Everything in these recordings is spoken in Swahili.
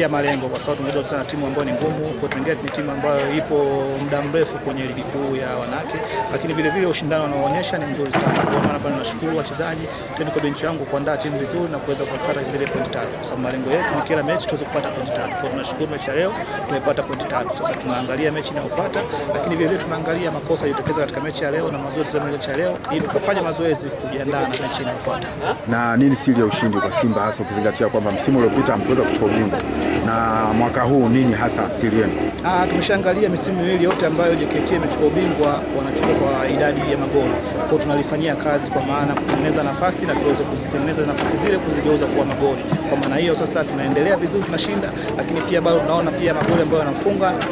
kujiwekea malengo, kwa sababu tunajua sana timu ambayo ni ngumu. Fountain Gate ni timu ambayo ipo muda mrefu kwenye ligi kuu ya wanawake, lakini vile vile ushindano wanaoonyesha ni mzuri sana. Kwa maana bado nashukuru wachezaji, tena kwa benchi yangu kuandaa timu vizuri na kuweza kufuata zile pointi 3, kwa sababu malengo yetu ni kila mechi tuweze kupata pointi 3. Kwa tunashukuru mechi ya leo tumepata pointi 3. Sasa tunaangalia mechi inayofuata, lakini vile vile tunaangalia makosa yaliyotokeza katika mechi ya leo na mazoezi ya mechi ya leo, ili tukafanye mazoezi kujiandaa na mechi inayofuata. Na nini siri ya ushindi kwa Simba, hasa ukizingatia kwamba msimu uliopita mliweza kuchukua ubingwa na mwaka huu nini hasa siri yenu? Tumeshaangalia misimu miwili yote ambayo JKT imechukua ubingwa, wanachukua kwa idadi ya magoli. Kwa tunalifanyia kazi, kwa maana kutengeneza nafasi na tuweze kuzitengeneza nafasi zile kuzigeuza kuwa magoli. Kwa maana hiyo sasa tunaendelea vizuri, tunashinda, lakini pia bado tunaona pia magoli ambayo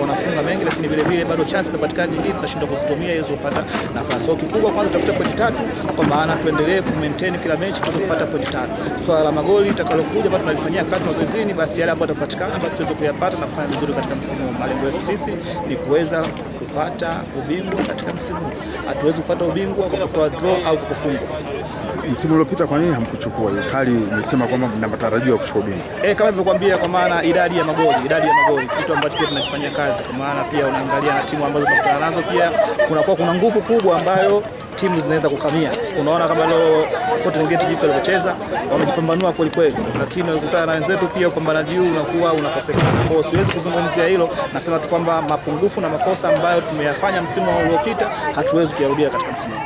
wanafunga mengi, lakini vile vile bado chance zinapatikana nyingine, tunashindwa kuzitumia hizo kupata nafasi. So kikubwa kwanza tafuta pointi 3, kwa maana tuendelee ku maintain kila mechi tuweze kupata pointi 3. Swala la magoli litakalokuja bado tunalifanyia kazi mazoezini, basi yale ambayo yatapatikana basi tuweze kuyapata na kufanya vizuri katika msimu huu. Malengo yetu sisi ni kuweza kupata ubingwa katika msimu huu. Hatuwezi kupata ubingwa kwa kutoa draw au kufungwa. Msimu uliopita kwa nini hamkuchukua? Hali nisema kwamba mna matarajio ya kuchukua ubingwa. Kama nilivyokuambia, kwa maana idadi ya magoli kitu ambacho pia tunakifanyia kazi, kwa maana pia unaangalia na timu ambazo tunakutana nazo, pia kuna nguvu kubwa ambayo timu zinaweza kukamia. Unaona kama leo Fountain Gate jinsi walivyocheza, wamejipambanua kweli kweli, lakini ukutana na wenzetu pia upambanaji huu unakuwa unakosekana. Kwa hiyo siwezi kuzungumzia hilo, nasema tu kwamba mapungufu na makosa ambayo tumeyafanya msimu uliopita hatuwezi kuyarudia katika msimu huu.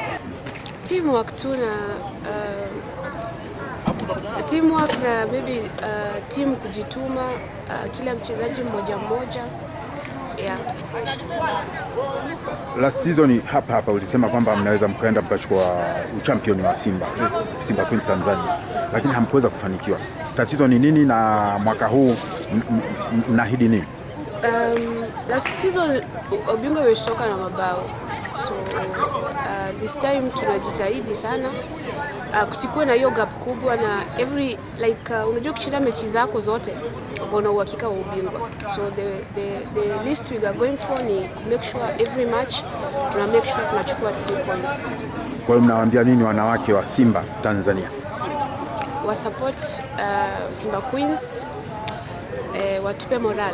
Teamwork na maybe team kujituma, kila mchezaji mmoja. Yeah. Last season hapa ulisema kwamba mnaweza mkaenda mkachukua uchampioni wa Simba Queens Tanzania, lakini hamkuweza kufanikiwa. Tatizo ni nini na mwaka huu mnaahidi nini? Last season ubingwa umetoka na mabao. So this time tunajitahidi sana kusikuwe na hiyo gap kubwa, na unajua kushinda mechi zako zote una uhakika wa ubingwa. So the list we are going for ni to make sure every match tuna make sure tunachukua 3 points. Kwa hiyo mnawaambia nini wanawake wa Simba Tanzania? Wa support Simba Queens, watupe moral.